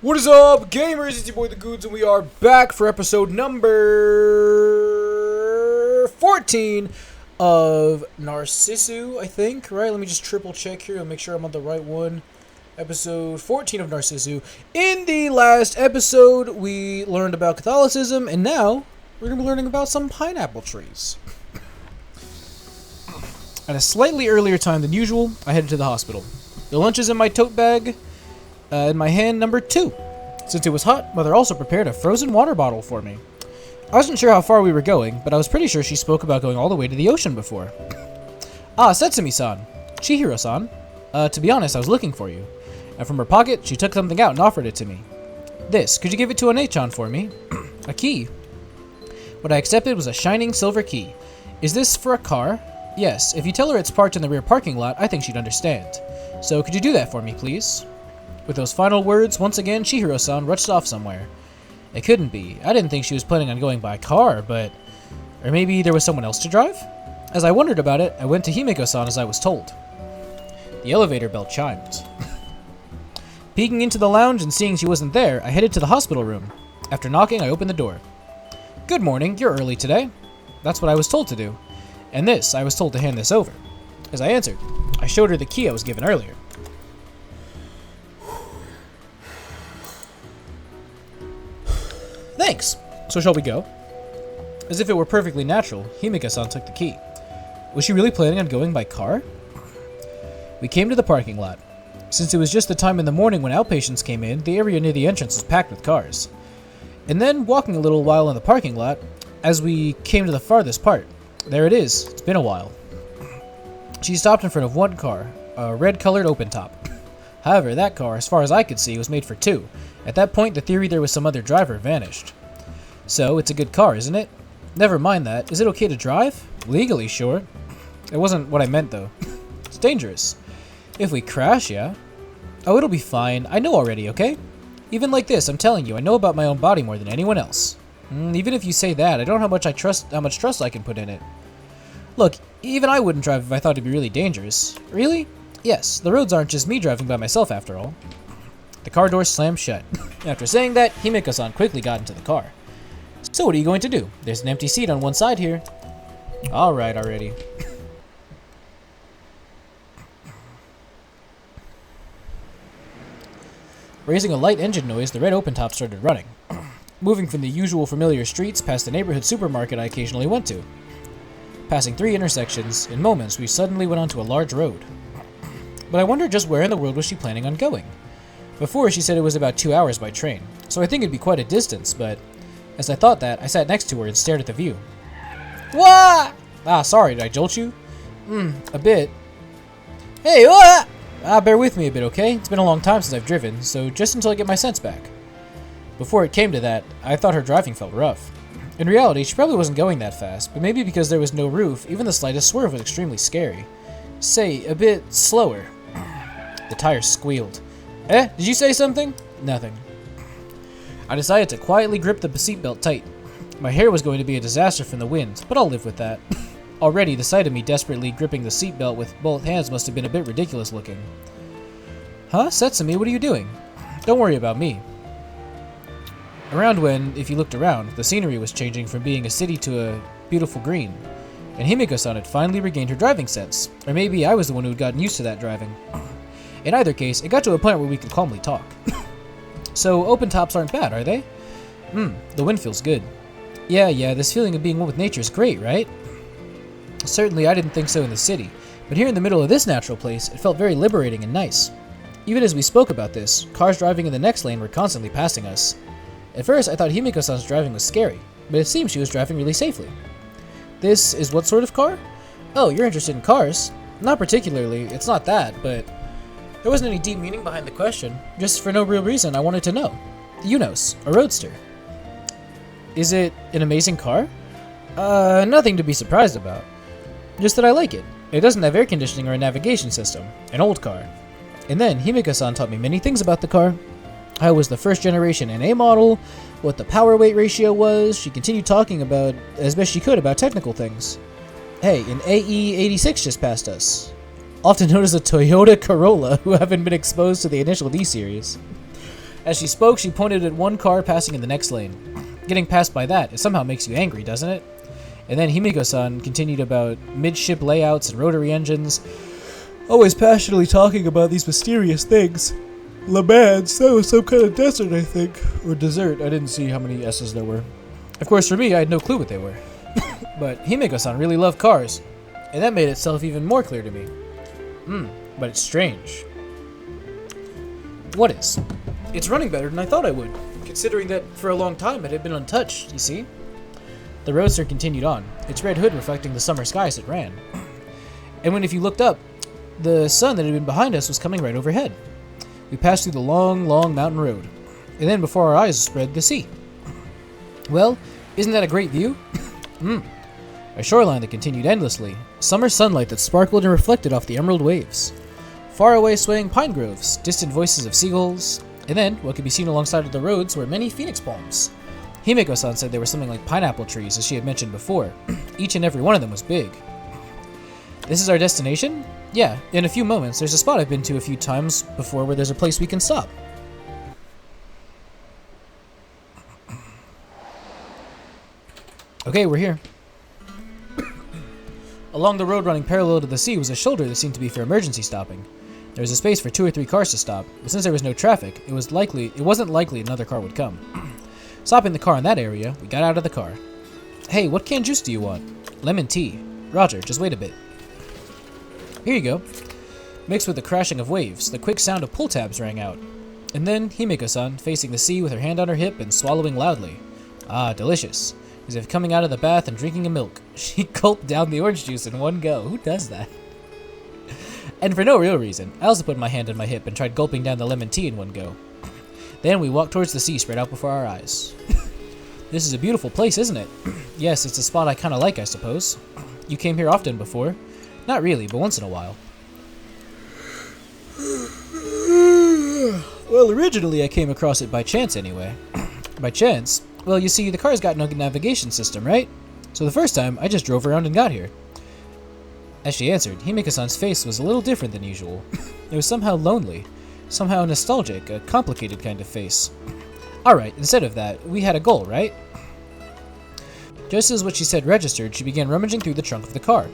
What is up, gamers? It's your boy The Goods, and we are back for episode number 14 of Narcissu, I think, right? Let me just triple check here and make sure I'm on the right one. Episode 14 of Narcissu. In the last episode, we learned about Catholicism, and now we're going to be learning about some pineapple trees. At a slightly earlier time than usual, I headed to the hospital. The lunch is in my tote bag. In my hand, number 2. Since it was hot, Mother also prepared a frozen water bottle for me. I wasn't sure how far we were going, but I was pretty sure she spoke about going all the way to the ocean before. Ah, Setsumi-san. Chihiro-san. To be honest, I was looking for you. And from her pocket, she took something out and offered it to me. This, could you give it to One-chan for me? A key. What I accepted was a shining silver key. Is this for a car? Yes, if you tell her it's parked in the rear parking lot, I think she'd understand. So could you do that for me, please? With those final words, once again, Chihiro-san rushed off somewhere. It couldn't be. I didn't think she was planning on going by car, but... Or maybe there was someone else to drive? As I wondered about it, I went to Himeko-san as I was told. The elevator bell chimed. Peeking into the lounge and seeing she wasn't there, I headed to the hospital room. After knocking, I opened the door. Good morning, you're early today. That's what I was told to do. And this, I was told to hand this over. As I answered, I showed her the key I was given earlier. Thanks! So shall we go? As if it were perfectly natural, Himeka-san took the key. Was she really planning on going by car? We came to the parking lot. Since it was just the time in the morning when outpatients came in, the area near the entrance was packed with cars. And then, walking a little while in the parking lot, as we came to the farthest part, there it is. It's been a while. She stopped in front of one car, a red-colored open-top. However, that car, as far as I could see, was made for 2. At that point, the theory there was some other driver vanished. So, it's a good car, isn't it? Never mind that. Is it okay to drive? Legally, sure. It wasn't what I meant, though. It's dangerous. If we crash, yeah? Oh, it'll be fine. I know already, okay? Even like this, I'm telling you, I know about my own body more than anyone else. Even if you say that, I don't know how much trust I can put in it. Look, even I wouldn't drive if I thought it'd be really dangerous. Really? Yes, the roads aren't just me driving by myself after all. The car door slammed shut. After saying that, Himeko-san quickly got into the car. So what are you going to do? There's an empty seat on one side here. Alright already. Raising a light engine noise, the red open-top started running. Moving from the usual familiar streets past the neighborhood supermarket I occasionally went to. Passing 3 intersections, in moments we suddenly went onto a large road. But I wondered just where in the world was she planning on going? Before, she said it was about 2 hours by train, so I think it'd be quite a distance, but... As I thought that, I sat next to her and stared at the view. Wah! Ah, sorry, did I jolt you? A bit. Hey, wah! Bear with me a bit, okay? It's been a long time since I've driven, so just until I get my sense back. Before it came to that, I thought her driving felt rough. In reality, she probably wasn't going that fast, but maybe because there was no roof, even the slightest swerve was extremely scary. Say, a bit slower. The tires squealed. Did you say something? Nothing. I decided to quietly grip the seatbelt tight. My hair was going to be a disaster from the wind, but I'll live with that. Already, the sight of me desperately gripping the seatbelt with both hands must have been a bit ridiculous looking. Huh? Setsumi, what are you doing? Don't worry about me. Around when, if you looked around, the scenery was changing from being a city to a beautiful green. And Himeko-san had finally regained her driving sense. Or maybe I was the one who had gotten used to that driving. In either case, it got to a point where we could calmly talk. So, open tops aren't bad, are they? The wind feels good. Yeah, this feeling of being one with nature is great, right? Certainly, I didn't think so in the city, but here in the middle of this natural place, it felt very liberating and nice. Even as we spoke about this, cars driving in the next lane were constantly passing us. At first, I thought Himeko-san's driving was scary, but it seemed she was driving really safely. This is what sort of car? Oh, you're interested in cars? Not particularly, it's not that, but... There wasn't any deep meaning behind the question, just for no real reason I wanted to know. The Unos, a roadster. Is it an amazing car? Nothing to be surprised about. Just that I like it. It doesn't have air conditioning or a navigation system. An old car. And then, Himeko-san taught me many things about the car. How it was the first generation NA model, what the power weight ratio was. She continued talking about, as best she could, about technical things. Hey, an AE86 just passed us. Often known as a Toyota Corolla, who haven't been exposed to the initial D-Series. As she spoke, she pointed at one car passing in the next lane. Getting passed by that, it somehow makes you angry, doesn't it? And then Himiko-san continued about midship layouts and rotary engines, always passionately talking about these mysterious things. Le Mans, that was some kind of desert, I think. Or dessert, I didn't see how many S's there were. Of course, for me, I had no clue what they were. But Himiko-san really loved cars, and that made itself even more clear to me. But it's strange. What is? It's running better than I thought I would, considering that for a long time it had been untouched, you see? The roadster continued on, its red hood reflecting the summer sky as it ran. And if you looked up, the sun that had been behind us was coming right overhead. We passed through the long, long mountain road, and then before our eyes spread the sea. Well, isn't that a great view? A shoreline that continued endlessly, summer sunlight that sparkled and reflected off the emerald waves. Far away swaying pine groves, distant voices of seagulls, and then what could be seen alongside of the roads were many phoenix palms. Himiko-san said they were something like pineapple trees, as she had mentioned before. Each and every one of them was big. This is our destination? Yeah, in a few moments, there's a spot I've been to a few times before where there's a place we can stop. Okay, we're here. Along the road running parallel to the sea was a shoulder that seemed to be for emergency stopping. There was a space for 2 or 3 cars to stop, but since there was no traffic, it wasn't likely another car would come. Stopping the car in that area, we got out of the car. Hey, what canned juice do you want? Lemon tea. Roger, just wait a bit. Here you go. Mixed with the crashing of waves, the quick sound of pull tabs rang out. And then Himiko-san, facing the sea with her hand on her hip and swallowing loudly. Ah, delicious. As if coming out of the bath and drinking a milk. She gulped down the orange juice in one go. Who does that? And for no real reason, I also put my hand on my hip and tried gulping down the lemon tea in one go. Then we walked towards the sea spread out before our eyes. This is a beautiful place, isn't it? Yes, it's a spot I kinda like, I suppose. You came here often before? Not really, but once in a while. Well, originally I came across it by chance anyway. By chance? Well, you see, the car's got no navigation system, right? So the first time, I just drove around and got here. As she answered, Himiko-san's face was a little different than usual. It was somehow lonely, somehow nostalgic, a complicated kind of face. Alright, instead of that, we had a goal, right? Just as what she said registered, she began rummaging through the trunk of the car.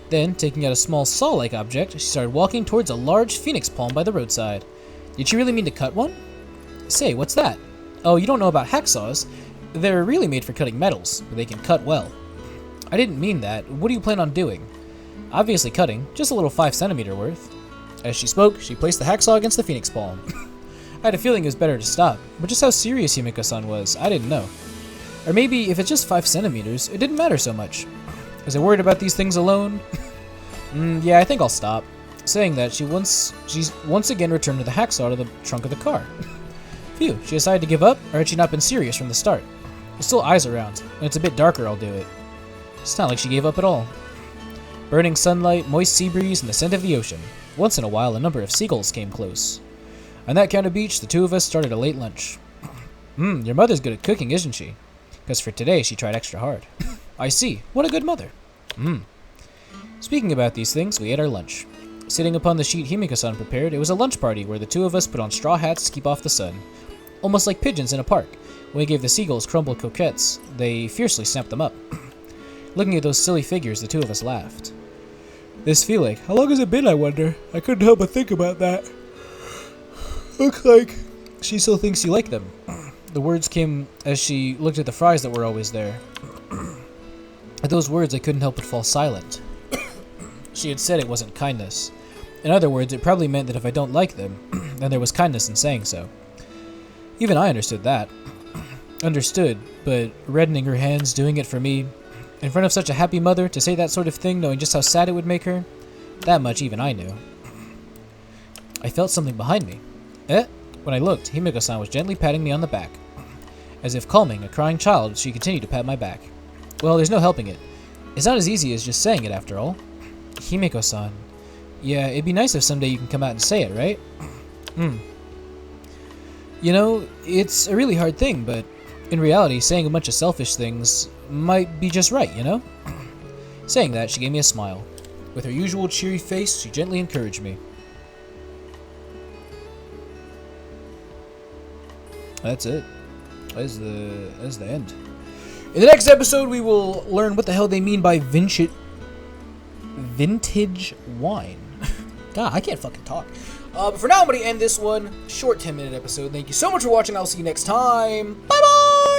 Then, taking out a small saw-like object, she started walking towards a large phoenix palm by the roadside. Did she really mean to cut one? Say, what's that? Oh, you don't know about hacksaws? They're really made for cutting metals, but they can cut well. I didn't mean that. What do you plan on doing? Obviously cutting, just a little 5cm worth. As she spoke, she placed the hacksaw against the phoenix palm. I had a feeling it was better to stop, but just how serious Himiko-san was, I didn't know. Or maybe if it's just 5 centimeters, it didn't matter so much. Was I worried about these things alone? Yeah, I think I'll stop. Saying that, she once again returned to the hacksaw to the trunk of the car. Phew, she decided to give up, or had she not been serious from the start? There's still eyes around. When it's a bit darker, I'll do it. It's not like she gave up at all. Burning sunlight, moist sea breeze, and the scent of the ocean. Once in a while, a number of seagulls came close. On that kind of beach, the two of us started a late lunch. Your mother's good at cooking, isn't she? Because for today, she tried extra hard. I see. What a good mother. Speaking about these things, we ate our lunch. Sitting upon the sheet Himiko-san prepared, it was a lunch party where the two of us put on straw hats to keep off the sun. Almost like pigeons in a park. When we gave the seagulls crumbled croquettes, they fiercely snapped them up. Looking at those silly figures, the two of us laughed. This feeling, how long has it been, I wonder? I couldn't help but think about that. Looks like she still thinks you like them. The words came as she looked at the fries that were always there. At those words, I couldn't help but fall silent. She had said it wasn't kindness. In other words, it probably meant that if I don't like them, then there was kindness in saying so. Even I understood that. Understood, but reddening her hands, doing it for me, in front of such a happy mother, to say that sort of thing, knowing just how sad it would make her, that much even I knew. I felt something behind me. When I looked, Himiko-san was gently patting me on the back. As if calming a crying child, she continued to pat my back. Well, there's no helping it. It's not as easy as just saying it, after all. Himiko-san. Yeah, it'd be nice if someday you can come out and say it, right? You know, it's a really hard thing, but in reality, saying a bunch of selfish things might be just right, you know? Saying that, she gave me a smile. With her usual cheery face, she gently encouraged me. That's it. That's the end. In the next episode, we will learn what the hell they mean by vintage wine. God, I can't fucking talk. But for now, I'm going to end this one. Short 10-minute episode. Thank you so much for watching. I'll see you next time. Bye-bye!